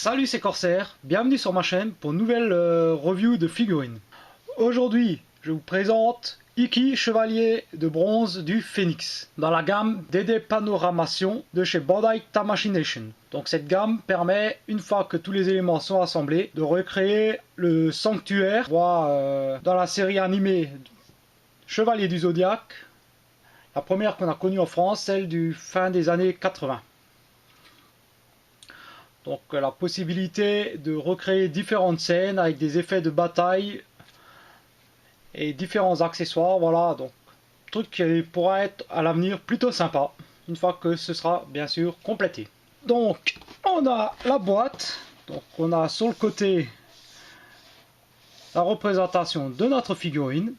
Salut, c'est Corsair, bienvenue sur ma chaîne pour une nouvelle review de figurines. Aujourd'hui, je vous présente Iki, chevalier de bronze du Phénix, dans la gamme DD Panoramation de chez Bandai Tamashii Nation. Donc cette gamme permet, une fois que tous les éléments sont assemblés, de recréer le sanctuaire, voire dans la série animée Chevalier du Zodiaque, la première qu'on a connue en France, celle du fin des années 80. Donc la possibilité de recréer différentes scènes avec des effets de bataille et différents accessoires, voilà, donc truc qui pourra être à l'avenir plutôt sympa, une fois que ce sera bien sûr complété. Donc on a la boîte, donc on a sur le côté la représentation de notre figurine,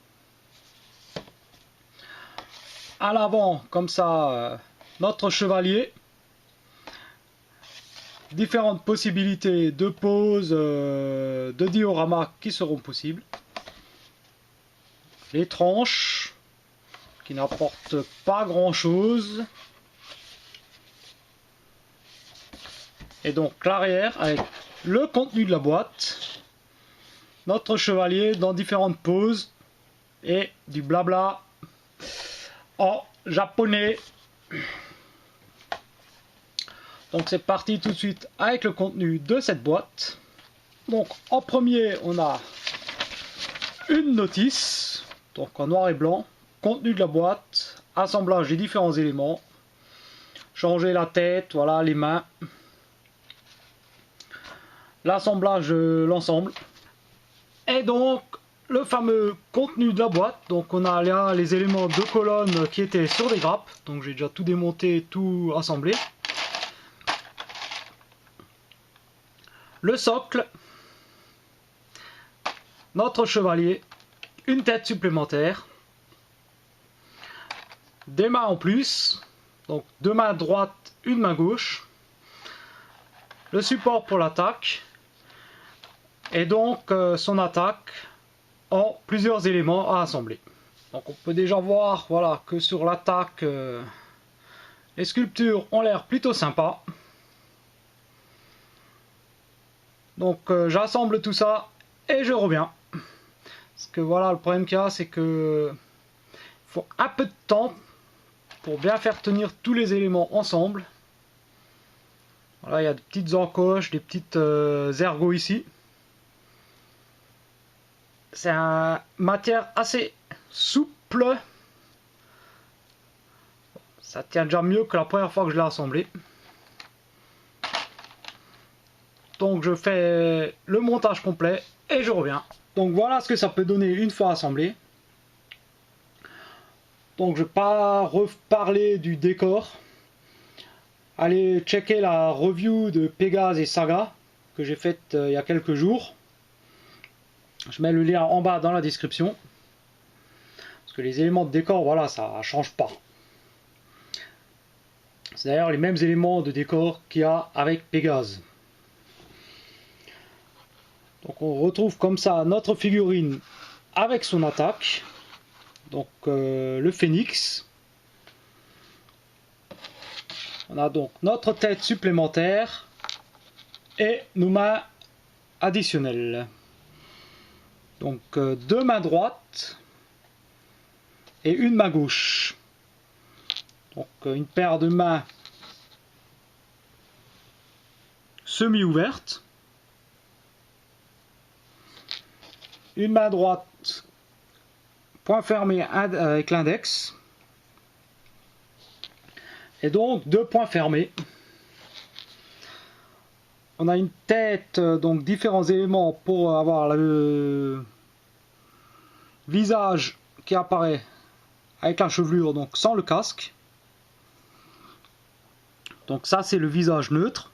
à l'avant comme ça notre chevalier, différentes possibilités de pose, de diorama qui seront possibles, les tranches qui n'apportent pas grand chose, et donc l'arrière avec le contenu de la boîte, notre chevalier dans différentes poses et du blabla en japonais. Donc c'est parti tout de suite avec le contenu de cette boîte. Donc en premier on a une notice, donc en noir et blanc, contenu de la boîte, assemblage des différents éléments, changer la tête, voilà, les mains, l'assemblage de l'ensemble, et donc le fameux contenu de la boîte. Donc on a là les éléments de colonne qui étaient sur des grappes, donc j'ai déjà tout démonté, tout assemblé. Le socle, notre chevalier, une tête supplémentaire, des mains en plus, donc deux mains droites, une main gauche, le support pour l'attaque, et donc son attaque en plusieurs éléments à assembler. Donc on peut déjà voir, voilà, que sur l'attaque, les sculptures ont l'air plutôt sympas. Donc j'assemble tout ça et je reviens. Parce que voilà, le problème qu'il y a, c'est que il faut un peu de temps pour bien faire tenir tous les éléments ensemble. Voilà, il y a des petites encoches, des petites ergots ici. C'est une matière assez souple. Ça tient déjà mieux que la première fois que je l'ai assemblé. Donc je fais le montage complet et je reviens. Donc voilà ce que ça peut donner une fois assemblé. Donc je ne vais pas reparler du décor. Allez checker la review de Pégase et Saga que j'ai faite il y a quelques jours. Je mets le lien en bas dans la description. Parce que les éléments de décor, voilà, ça ne change pas. C'est d'ailleurs les mêmes éléments de décor qu'il y a avec Pégase. Donc on retrouve comme ça notre figurine avec son attaque. Donc le Phénix. On a donc notre tête supplémentaire et nos mains additionnelles. Donc deux mains droites et une main gauche. Donc une paire de mains semi-ouverte. Une main droite, point fermé avec l'index. Et donc deux points fermés. On a une tête, donc différents éléments pour avoir le visage qui apparaît avec la chevelure, donc sans le casque. Donc ça c'est le visage neutre.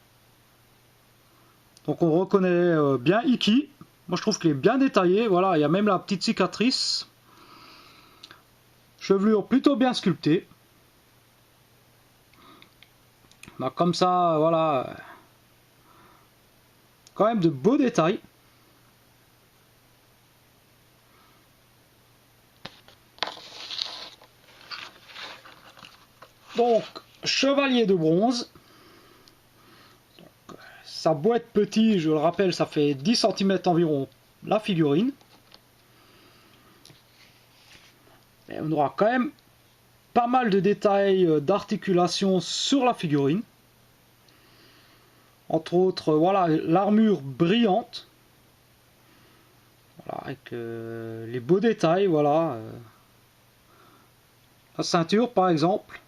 Donc on reconnaît bien Iki. Moi je trouve qu'il est bien détaillé, voilà, il y a même la petite cicatrice. Chevelure plutôt bien sculptée. On a comme ça, voilà, quand même de beaux détails. Donc, chevalier de bronze. Donc, ça a beau être petit, je le rappelle, ça fait 10 cm environ la figurine. Et on aura quand même pas mal de détails d'articulation sur la figurine. Entre autres, voilà, l'armure brillante. Voilà, avec les beaux détails, voilà. La ceinture, par exemple.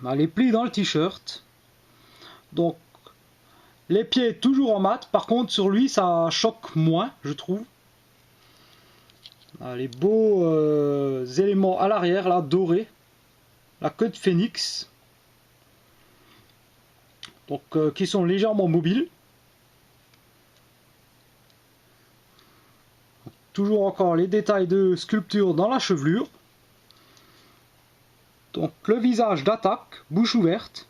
On a les plis dans le t-shirt. Donc, les pieds toujours en mat. Par contre, sur lui, ça choque moins, je trouve. On a les beaux éléments à l'arrière, là, dorés. La queue de phénix. Donc, qui sont légèrement mobiles. Toujours encore les détails de sculpture dans la chevelure. Donc le visage d'attaque, bouche ouverte.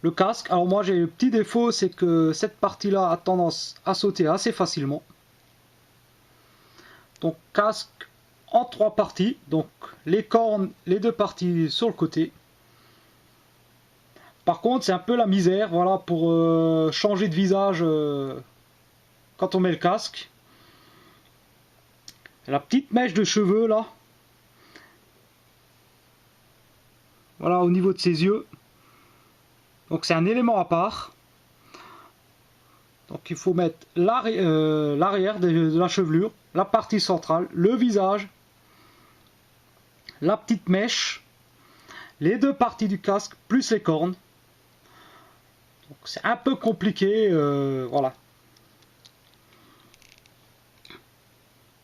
Le casque, alors moi j'ai le petit défaut, c'est que cette partie-là a tendance à sauter assez facilement. Donc casque en 3 parties, donc les cornes, les 2 parties sur le côté. Par contre c'est un peu la misère, voilà, pour changer de visage quand on met le casque. La petite mèche de cheveux là, voilà, au niveau de ses yeux. Donc c'est un élément à part. Donc il faut mettre l'arrière de la chevelure, la partie centrale, le visage, la petite mèche, les 2 parties du casque plus les cornes. Donc c'est un peu compliqué, voilà.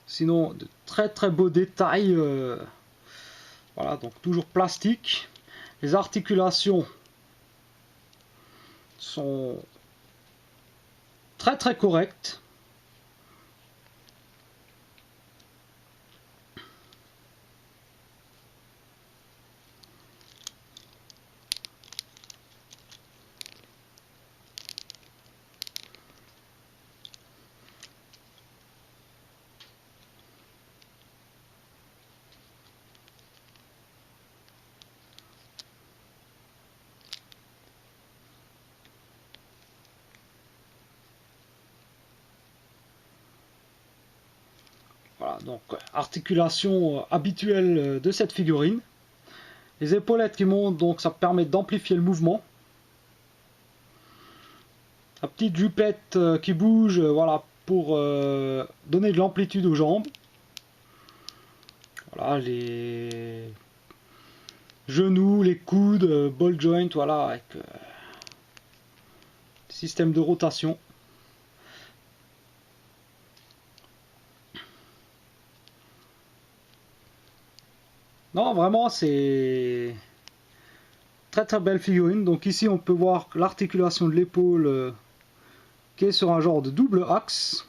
Sinon de très beaux détails, voilà, donc toujours plastique. Les articulations sont très correctes. Voilà, donc articulation habituelle de cette figurine. Les épaulettes qui montent, donc ça permet d'amplifier le mouvement. La petite jupette qui bouge, voilà, pour donner de l'amplitude aux jambes. Voilà, les genoux, les coudes, ball joint, voilà, avec système de rotation. Non, vraiment, c'est très belle figurine. Donc ici, on peut voir l'articulation de l'épaule qui est sur un genre de double axe.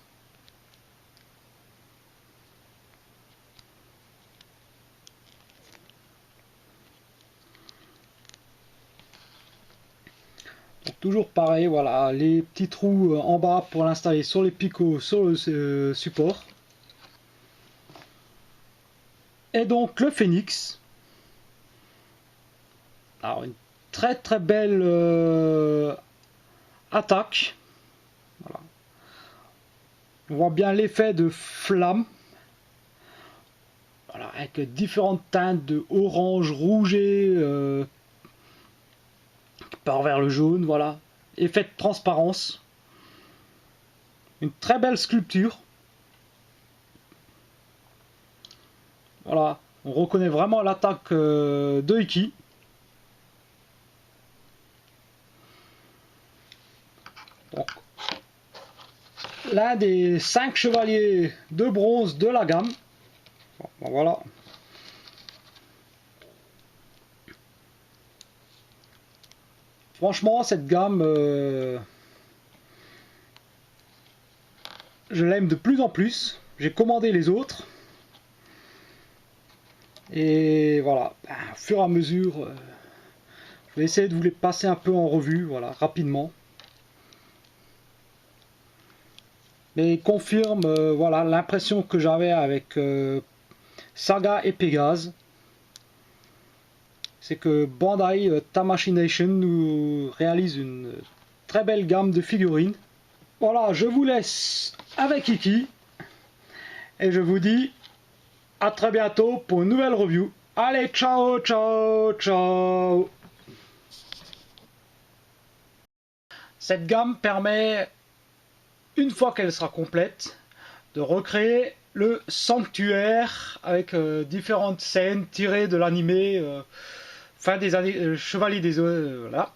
Donc, toujours pareil, voilà, les petits trous en bas pour l'installer sur les picots sur le support. Et donc le phénix. Alors une très belle attaque. Voilà. On voit bien l'effet de flamme. Voilà, avec différentes teintes de orange, rouget, qui part vers le jaune, voilà. Effet de transparence. Une très belle sculpture. Voilà, on reconnaît vraiment l'attaque de Iki. L'un des 5 chevaliers de bronze de la gamme. Bon, voilà. Franchement, cette gamme, je l'aime de plus en plus. J'ai commandé les autres. Et voilà, au fur et à mesure, je vais essayer de vous les passer un peu en revue, voilà, rapidement. Mais il confirme, voilà, l'impression que j'avais avec Saga et Pégase. c'est que Bandai Tamashii Nation nous réalise une très belle gamme de figurines. Voilà, je vous laisse avec Iki et je vous dis à très bientôt pour une nouvelle review. Allez, ciao, ciao, ciao. Cette gamme permet, une fois qu'elle sera complète, de recréer le sanctuaire avec différentes scènes tirées de l'animé fin des années Chevalier des Eaux, voilà.